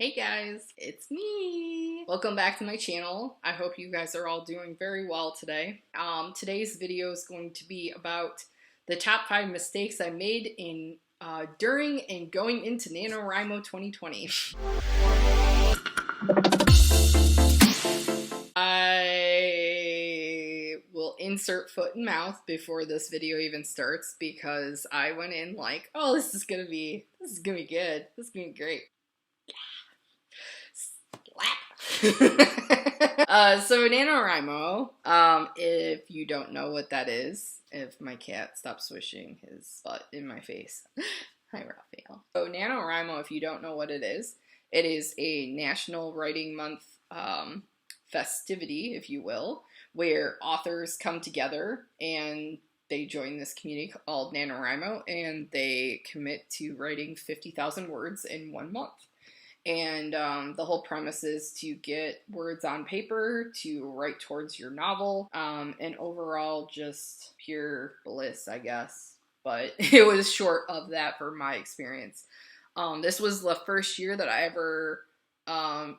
Hey guys, it's me! Welcome back to my channel. I hope you guys are all doing very well today. Today's video is going to be about the top 5 mistakes I made during and going into NaNoWriMo 2020. I will insert foot and mouth before this video even starts because I went in like, oh, this is gonna be good. This is gonna be great. So NaNoWriMo, if you don't know what that is, if my cat stops swishing his butt in my face. Hi, Raphael. So NaNoWriMo, if you don't know what it is a National Writing Month festivity, if you will, where authors come together and they join this community called NaNoWriMo and they commit to writing 50,000 words in 1 month. And the whole premise is to get words on paper, to write towards your novel, and overall just pure bliss, I guess. But it was short of that for my experience. This was the first year that I ever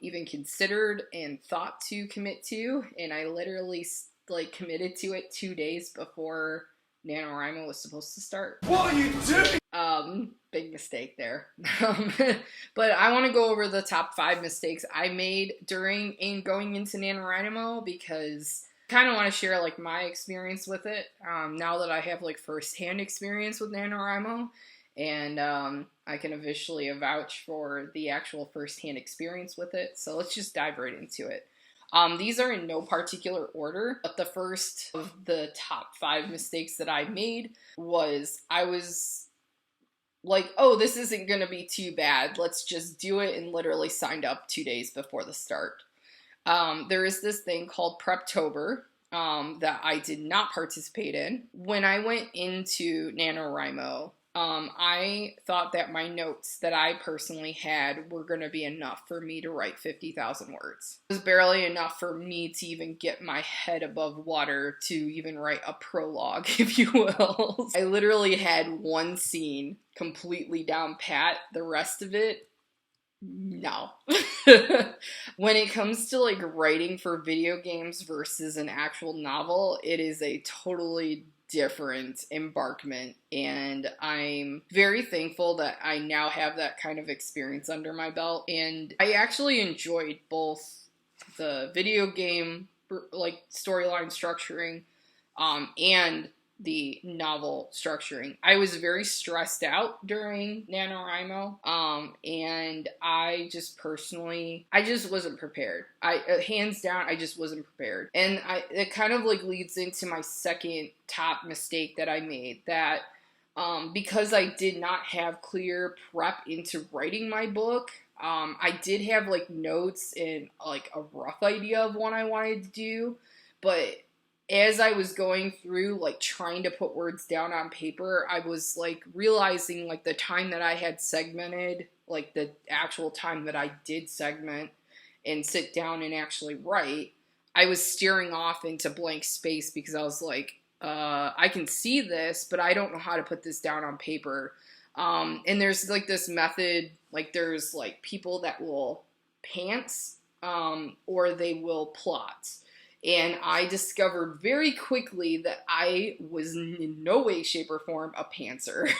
even considered and thought to commit to, and I literally committed to it 2 days before NaNoWriMo was supposed to start. What are you doing? Big mistake there. But I want to go over the top 5 mistakes I made during and going into NaNoWriMo because I kind of want to share like my experience with it now that I have like first-hand experience with NaNoWriMo, and I can officially vouch for the actual first-hand experience with it. So let's just dive right into it. These are in no particular order, but the first of the top 5 mistakes that I made was I was like, oh, this isn't going to be too bad. Let's just do it, and literally signed up 2 days before the start. There is this thing called Preptober that I did not participate in. When I went into NaNoWriMo, I thought that my notes that I personally had were going to be enough for me to write 50,000 words. It was barely enough for me to even get my head above water to even write a prologue, if you will. I literally had one scene completely down pat. The rest of it, no. When it comes to like writing for video games versus an actual novel, it is a totally different embarkment, and I'm very thankful that I now have that kind of experience under my belt. And I actually enjoyed both the video game like storyline structuring and the novel structuring. I was very stressed out during NaNoWriMo, and I just wasn't prepared. Hands down, I just wasn't prepared. And it kind of like leads into my second top mistake that I made, that because I did not have clear prep into writing my book, I did have like notes and like a rough idea of what I wanted to do, but as I was going through, like, trying to put words down on paper, I was, like, realizing, like, the time that I had segmented, like, the actual time that I did segment and sit down and actually write, I was steering off into blank space because I was like, I can see this, but I don't know how to put this down on paper. And there's, like, this method, like, there's, like, people that will pants, or they will plot. And I discovered very quickly that I was in no way, shape, or form a pantser.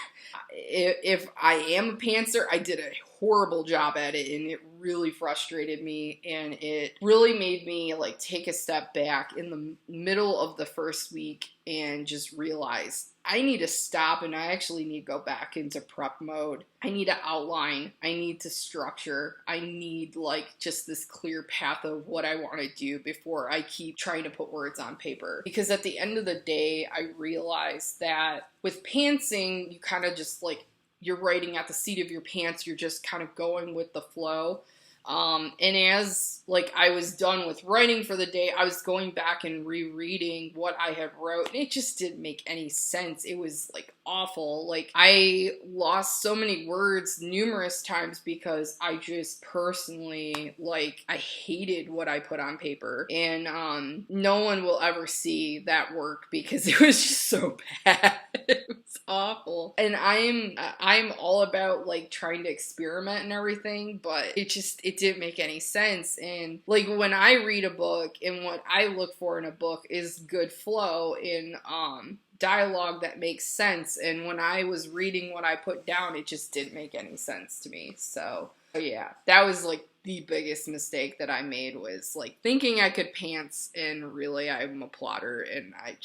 If I am a pantser, I did a horrible job at it, and it really frustrated me, and it really made me like take a step back in the middle of the first week and just realize I need to stop, and I actually need to go back into prep mode. I need to outline, I need to structure, I need like just this clear path of what I want to do before I keep trying to put words on paper. Because at the end of the day, I realized that with pantsing, you kind of just like, you're writing at the seat of your pants, you're just kind of going with the flow. And as like I was done with writing for the day, I was going back and rereading what I had wrote, and it just didn't make any sense. It was like awful. Like I lost so many words numerous times because I just personally like I hated what I put on paper, and no one will ever see that work because it was just so bad. It was awful. And I'm all about like trying to experiment and everything, but it didn't make any sense. And like when I read a book, and what I look for in a book is good flow in dialogue that makes sense. And when I was reading what I put down, it just didn't make any sense to me. So yeah, that was like the biggest mistake that I made, was like thinking I could pants, and really I'm a plotter, and I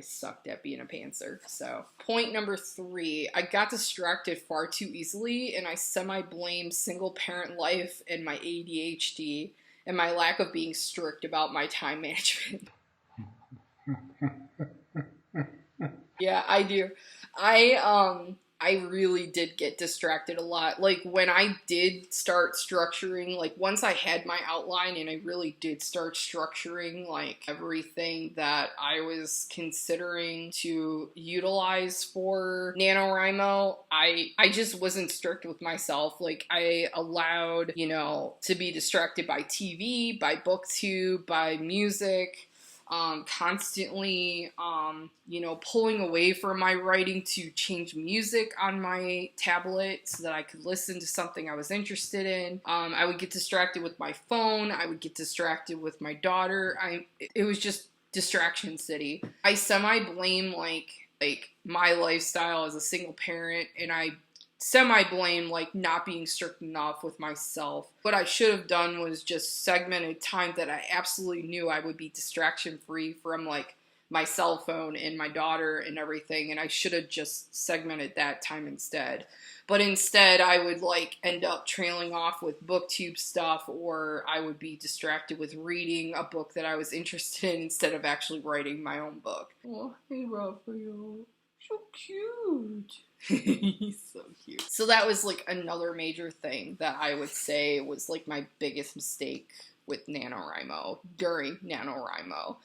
sucked at being a pantser. So point number 3, I got distracted far too easily, and I semi-blame single parent life and my ADHD and my lack of being strict about my time management. Yeah, I do. I really did get distracted a lot. Like when I did start structuring, like once I had my outline and I really did start structuring like everything that I was considering to utilize for NaNoWriMo, I just wasn't strict with myself. Like I allowed, to be distracted by TV, by BookTube, by music. Constantly, pulling away from my writing to change music on my tablet so that I could listen to something I was interested in. I would get distracted with my phone. I would get distracted with my daughter. It was just distraction city. I semi-blame like my lifestyle as a single parent, and I semi-blame like not being strict enough with myself. What I should have done was just segmented time that I absolutely knew I would be distraction free from like my cell phone and my daughter and everything, and I should have just segmented that time instead. But instead I would like end up trailing off with BookTube stuff, or I would be distracted with reading a book that I was interested in instead of actually writing my own book. Oh, hey Raphael. So cute. He's so cute. So that was like another major thing that I would say was like my biggest mistake with NaNoWriMo during NaNoWriMo.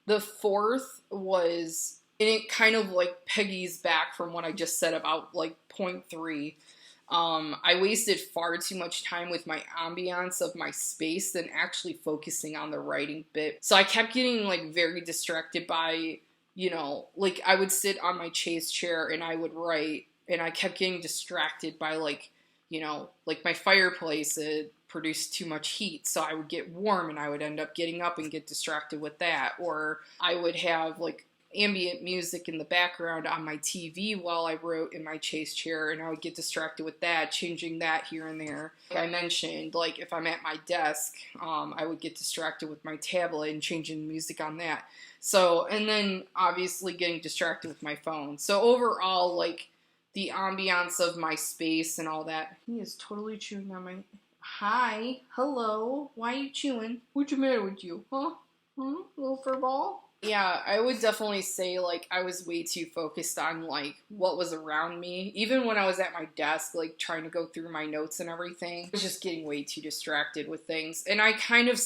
The fourth was, and it kind of like piggies back from what I just said about like point 3. I wasted far too much time with my ambiance of my space than actually focusing on the writing bit. So I kept getting like very distracted by, like I would sit on my chaise chair and I would write, and I kept getting distracted by like my fireplace. It produced too much heat, so I would get warm and I would end up getting up and get distracted with that. Or I would have like ambient music in the background on my TV while I wrote in my chaise chair, and I would get distracted with that, changing that here and there. Like I mentioned, like if I'm at my desk, I would get distracted with my tablet and changing music on that. So, and then obviously getting distracted with my phone. So overall, like the ambiance of my space and all that. He is totally chewing on my... Hi, hello, why are you chewing? What's the matter with you, huh? Little furball? Yeah, I would definitely say, like, I was way too focused on, like, what was around me. Even when I was at my desk, like, trying to go through my notes and everything, I was just getting way too distracted with things. And I kind of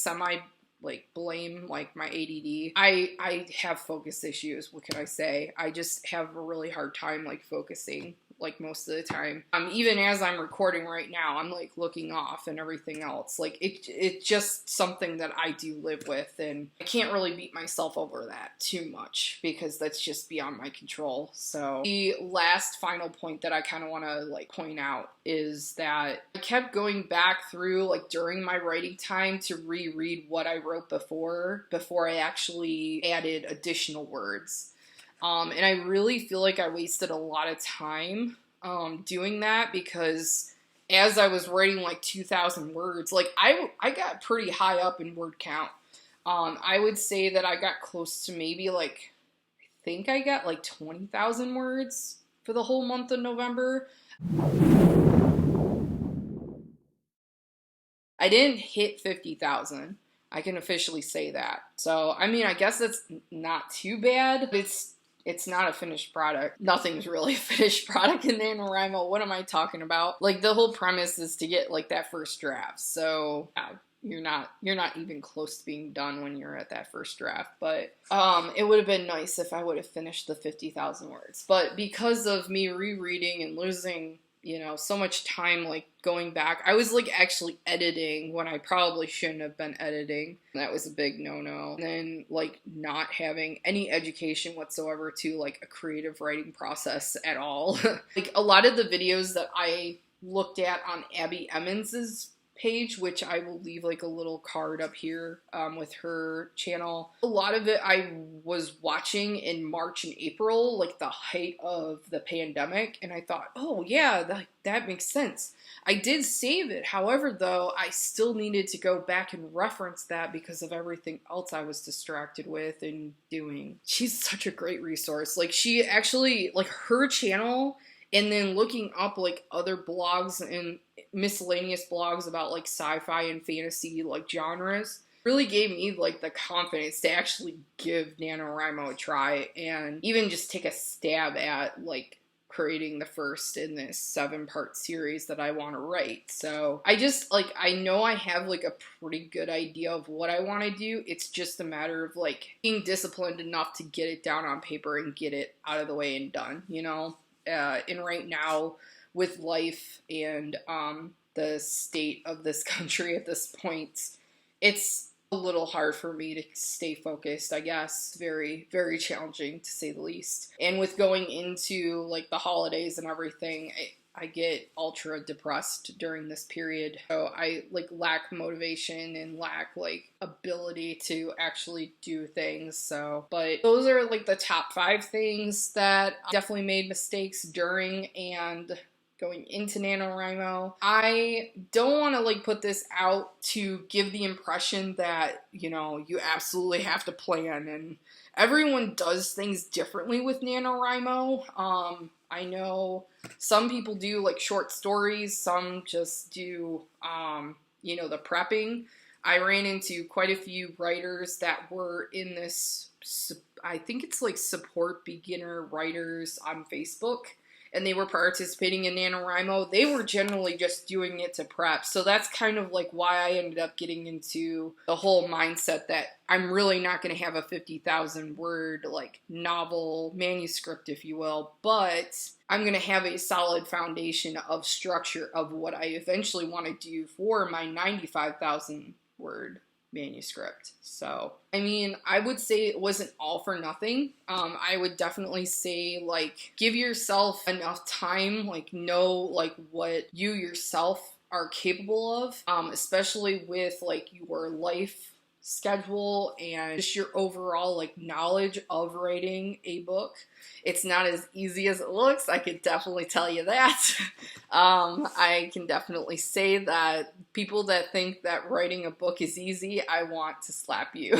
blame, like, my ADD. I have focus issues, what can I say? I just have a really hard time, like, focusing, like, most of the time. Even as I'm recording right now, I'm, like, looking off and everything else. Like, it's just something that I do live with, and I can't really beat myself over that too much, because that's just beyond my control. So, the last final point that I kind of want to, like, point out is that I kept going back through, like, during my writing time to reread what I wrote before I actually added additional words. And I really feel like I wasted a lot of time doing that, because as I was writing like 2,000 words, like I got pretty high up in word count. I would say that I got close to maybe like, I think I got like 20,000 words for the whole month of November. I didn't hit 50,000. I can officially say that. So, I mean, I guess that's not too bad. It's it's not a finished product. Nothing's really a finished product in NaNoWriMo. What am I talking about? Like, the whole premise is to get like that first draft. So yeah, you're not even close to being done when you're at that first draft. But it would have been nice if I would have finished the 50,000 words. But because of me rereading and losing, you know, so much time, like, going back, I was like actually editing when I probably shouldn't have been editing. That was a big no-no. And then like not having any education whatsoever to like a creative writing process at all. Like, a lot of the videos that I looked at on Abby Emmons's page, which I will leave like a little card up here with her channel. A lot of it I was watching in March and April, like the height of the pandemic, and I thought, oh yeah, that makes sense. I did save it. However, though, I still needed to go back and reference that because of everything else I was distracted with and doing. She's such a great resource. Like, she actually, like, her channel, and then looking up like other blogs and miscellaneous blogs about like sci-fi and fantasy like genres really gave me like the confidence to actually give NaNoWriMo a try and even just take a stab at like creating the first in this 7-part series that I want to write. So I just like, I know I have like a pretty good idea of what I want to do. It's just a matter of like being disciplined enough to get it down on paper and get it out of the way and done, you know? And right now, with life and the state of this country at this point, it's a little hard for me to stay focused, I guess. Very, very challenging, to say the least. And with going into, like, the holidays and everything, I get ultra depressed during this period. So I like lack motivation and lack like ability to actually do things. So, but those are like the top 5 things that I definitely made mistakes during and going into NaNoWriMo. I don't want to like put this out to give the impression that, you know, you absolutely have to plan, and everyone does things differently with NaNoWriMo. I know some people do like short stories, some just do, you know, the prepping. I ran into quite a few writers that were in this, I think it's like support beginner writers on Facebook, and they were participating in NaNoWriMo. They were generally just doing it to prep. So that's kind of like why I ended up getting into the whole mindset that I'm really not going to have a 50,000 word like novel manuscript, if you will, but I'm going to have a solid foundation of structure of what I eventually want to do for my 95,000 word manuscript. So, I mean, I would say it wasn't all for nothing. I would definitely say, like, give yourself enough time, like, know, like, what you yourself are capable of, especially with, like, your life schedule and just your overall, like, knowledge of writing a book. It's not as easy as it looks, I could definitely tell you that. I can definitely say that people that think that writing a book is easy, I want to slap you.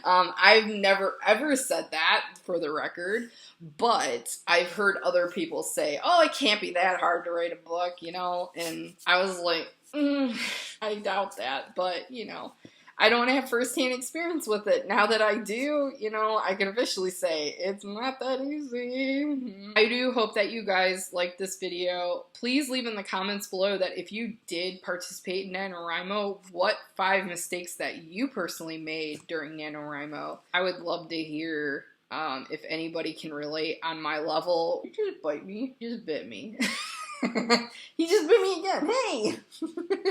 I've never ever said that, for the record, but I've heard other people say, oh, it can't be that hard to write a book, you know, and I was like, I doubt that, but, you know, I don't have first-hand experience with it. Now that I do, you know, I can officially say it's not that easy. I do hope that you guys liked this video. Please leave in the comments below that if you did participate in NaNoWriMo, what 5 mistakes that you personally made during NaNoWriMo. I would love to hear if anybody can relate on my level. You just bite me. You just bit me. He just bit me again. Hey!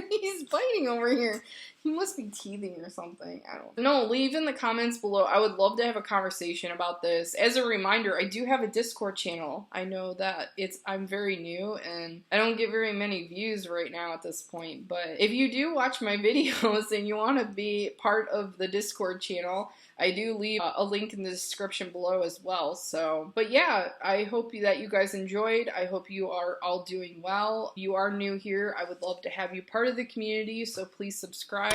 He's biting over here. He must be teething or something. I don't know. Leave in the comments below. I would love to have a conversation about this. As a reminder, I do have a Discord channel. I know that I'm very new and I don't get very many views right now at this point. But if you do watch my videos and you want to be part of the Discord channel, I do leave a link in the description below as well. So, but yeah, I hope that you guys enjoyed. I hope you are all doing well. If you are new here, I would love to have you part of the community, so please subscribe.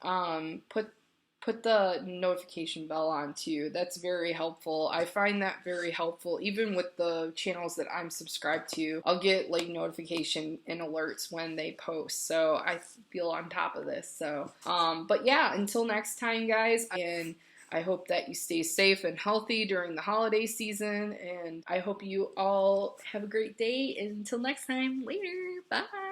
Put the notification bell on too. That's very helpful. I find that very helpful. Even with the channels that I'm subscribed to, I'll get like notification and alerts when they post. So I feel on top of this. So, but yeah, until next time, guys, and I hope that you stay safe and healthy during the holiday season, and I hope you all have a great day. Until next time, later. Bye.